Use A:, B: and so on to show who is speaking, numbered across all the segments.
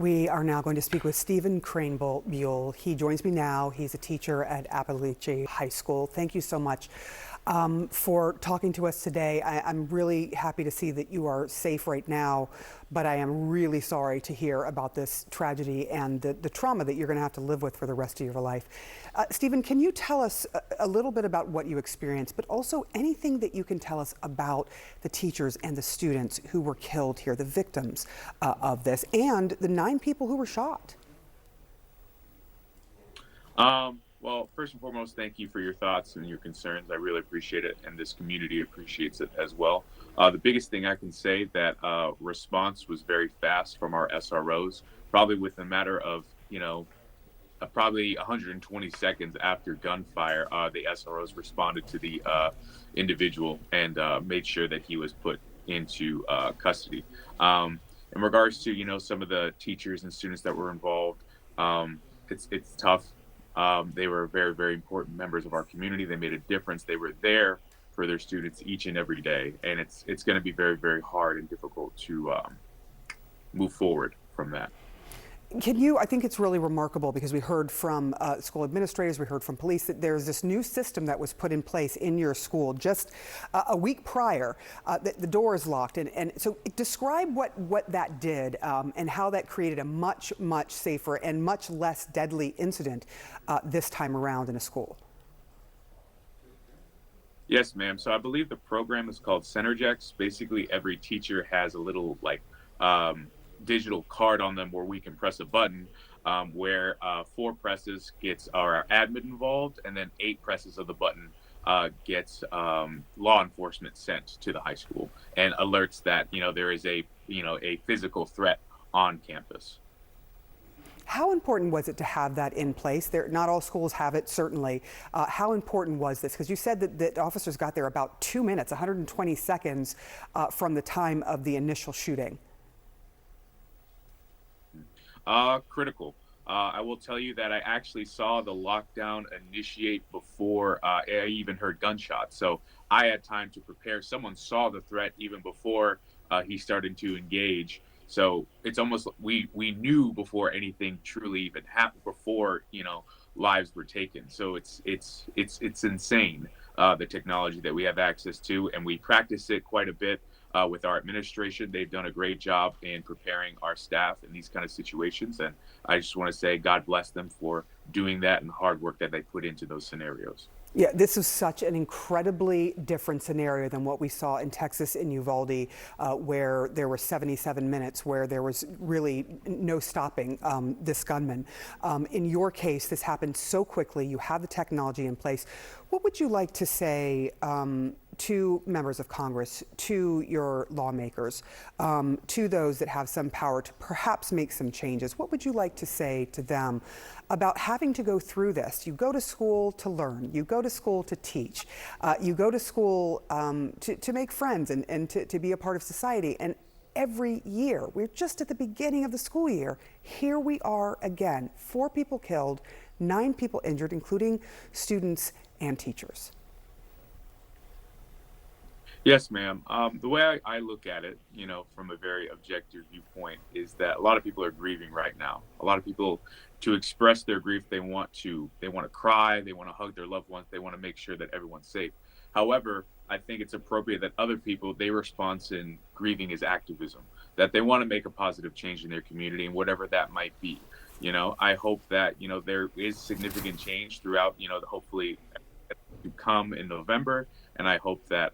A: We are now going to speak with Stephen Cranbull. He joins me now. He's a teacher at Apalachee High School. Thank you so much for talking to us today. I'm really happy to see that you are safe right now, but I am really sorry to hear about this tragedy and the trauma that you're going to have to live with for the rest of your life. Stephen, can you tell us a little bit about what you experienced, but also anything that you can tell us about the teachers and the students who were killed here, the victims of this, and the 9 people who were shot?
B: Well, first and foremost, thank you for your thoughts and your concerns. I really appreciate it, and this community appreciates it as well. The biggest thing I can say that response was very fast from our SROs, probably within a matter of, probably 120 seconds after gunfire, the SROs responded to the individual and made sure that he was put into custody. In regards to, some of the teachers and students that were involved, it's tough. They were very, very important members of our community. They made a difference. They were there for their students each and every day, and it's going to be very, very hard and difficult to move forward from that.
A: I think it's really remarkable because we heard from school administrators, we heard from police that there's this new system that was put in place in your school just a week prior. The door is locked. And so describe what that did and how that created a much, much safer and much less deadly incident this time around in a school.
B: Yes, ma'am. So I believe the program is called Centerjex. Basically, every teacher has a little digital card on them where we can press a button where 4 presses gets our admin involved, and then 8 presses of the button gets law enforcement sent to the high school and alerts that there is a physical threat on campus.
A: How important was it to have that in place? Not all schools have it, certainly. How important was this? Because you said that officers got there about 2 minutes, 120 seconds from the time of the initial shooting.
B: Critical. I will tell you that I actually saw the lockdown initiate before I even heard gunshots. So I had time to prepare. Someone saw the threat even before he started to engage. So it's almost we knew before anything truly even happened, before lives were taken. So it's insane, the technology that we have access to, and we practice it quite a bit. With our administration, they've done a great job in preparing our staff in these kind of situations. And I just want to say God bless them for doing that and the hard work that they put into those scenarios.
A: Yeah, this is such an incredibly different scenario than what we saw in Texas in Uvalde, where there were 77 minutes, where there was really no stopping this gunman. In your case, this happened so quickly. You have the technology in place. What would you like to say to members of Congress, to your lawmakers, to those that have some power to perhaps make some changes? What would you like to say to them about having to go through this? You go to school to learn, you go to school to teach, you go to school to make friends and to be a part of society. And every year, we're just at the beginning of the school year, here we are again, 4 people killed, 9 people injured, including students and teachers.
B: Yes, ma'am. The way I look at it, from a very objective viewpoint, is that a lot of people are grieving right now. A lot of people, to express their grief, they want to cry, they want to hug their loved ones, they want to make sure that everyone's safe. However, I think it's appropriate that other people, their response in grieving is activism, that they want to make a positive change in their community, and whatever that might be. I hope that there is significant change throughout, hopefully to come in November, and I hope that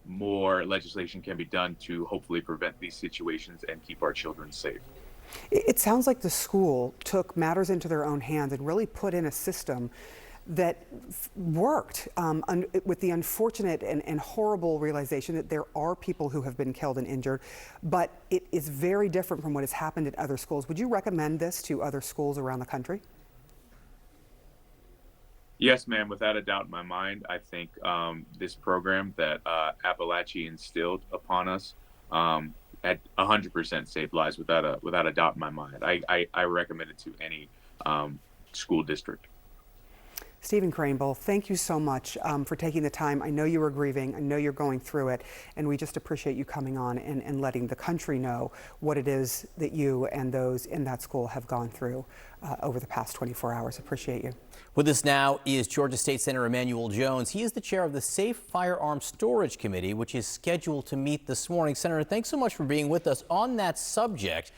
B: more legislation can be done to hopefully prevent these situations and keep our children safe.
A: It sounds like the school took matters into their own hands and really put in a system that worked, with the unfortunate and horrible realization that there are people who have been killed and injured, but it is very different from what has happened at other schools. Would you recommend this to other schools around the country?
B: Yes, ma'am, without a doubt in my mind. I think this program that Apalachee instilled upon us at 100% saved lives without a doubt in my mind. I recommend it to any school district.
A: Stephen Craneball, thank you so much for taking the time. I know you were grieving. I know you're going through it. And we just appreciate you coming on and letting the country know what it is that you and those in that school have gone through over the past 24 hours. Appreciate you.
C: With us now is Georgia State Senator Emanuel Jones. He is the chair of the Safe Firearms Storage Committee, which is scheduled to meet this morning. Senator, thanks so much for being with us on that subject.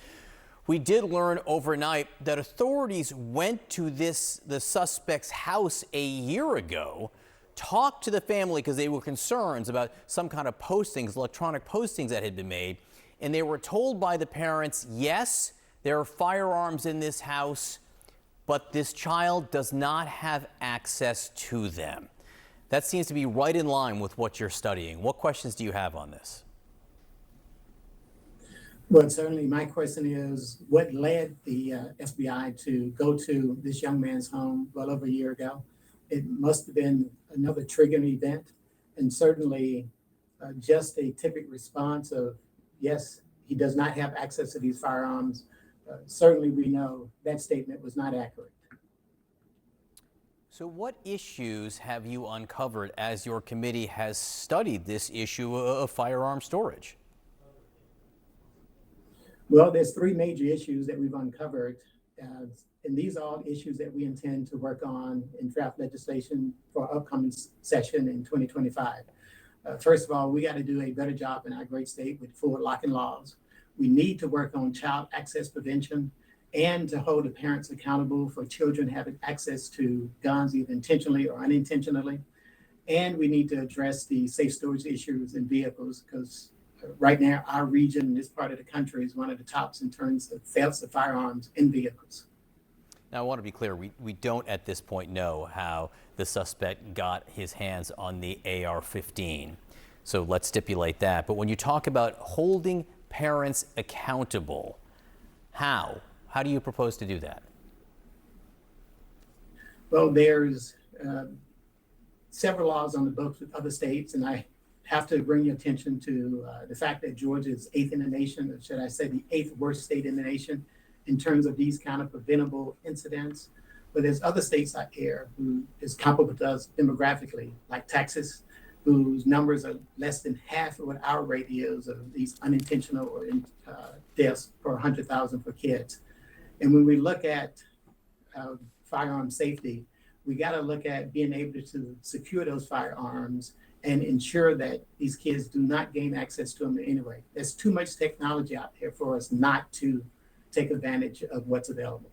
C: We did learn overnight that authorities went to the suspect's house a year ago, talked to the family because they were concerned about some kind of postings, electronic postings that had been made, and they were told by the parents, yes, there are firearms in this house, but this child does not have access to them. That seems to be right in line with what you're studying. What questions do you have on this?
D: Well, certainly my question is, what led the FBI to go to this young man's home well over a year ago? It must have been another triggering event, and certainly just a typical response of, yes, he does not have access to these firearms. Certainly we know that statement was not accurate.
C: So what issues have you uncovered as your committee has studied this issue of firearm storage?
D: Well, there's three major issues that we've uncovered, and these are all issues that we intend to work on in draft legislation for our upcoming session in 2025. First of all, we got to do a better job in our great state with forward locking laws. We need to work on child access prevention and to hold the parents accountable for children having access to guns, either intentionally or unintentionally. And we need to address the safe storage issues in vehicles, because right now, our region, this part of the country, is one of the tops in terms of thefts of firearms in vehicles.
C: Now, I want to be clear, we don't at this point know how the suspect got his hands on the AR-15. So let's stipulate that. But when you talk about holding parents accountable, how? How do you propose to do that?
D: Well, there's several laws on the books with other states, and I have to bring your attention to the fact that Georgia is 8th in the nation, or should I say the 8th worst state in the nation in terms of these kind of preventable incidents. But there's other states out there who is comparable to us demographically, like Texas, whose numbers are less than half of what our rate is of these unintentional or deaths per 100,000 for kids. And when we look at firearm safety, we got to look at being able to secure those firearms and ensure that these kids do not gain access to them in any way. There's too much technology out there for us not to take advantage of what's available.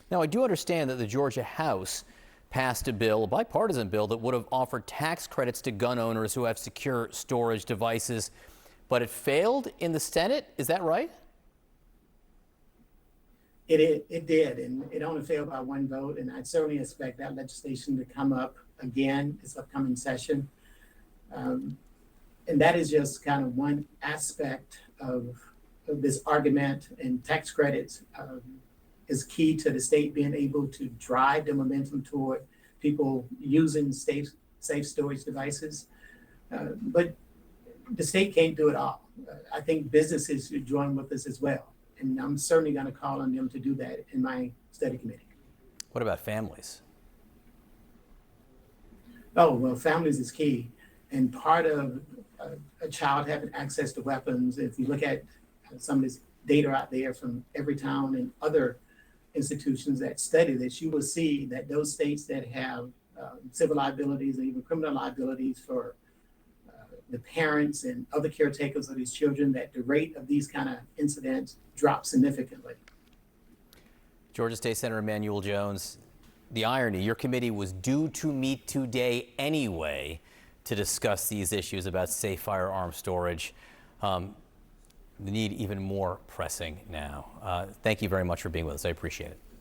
C: Now, I do understand that the Georgia House passed a bill, a bipartisan bill, that would have offered tax credits to gun owners who have secure storage devices, but it failed in the Senate. Is that right?
D: It did, and it only failed by one vote, and I certainly expect that legislation to come up again this upcoming session. And that is just kind of one aspect of this argument, and tax credits is key to the state being able to drive the momentum toward people using safe storage devices. But the state can't do it all. I think businesses should join with us as well. And I'm certainly going to call on them to do that in my study committee.
C: What about families?
D: Oh, well, families is key. And part of a child having access to weapons, if you look at some of this data out there from Everytown and other institutions that study this, you will see that those states that have civil liabilities and even criminal liabilities for the parents and other caretakers of these children, that the rate of these kind of incidents drops significantly.
C: Georgia State Senator Emanuel Jones, the irony, your committee was due to meet today anyway to discuss these issues about safe firearm storage. The need even more pressing now. Thank you very much for being with us. I appreciate it.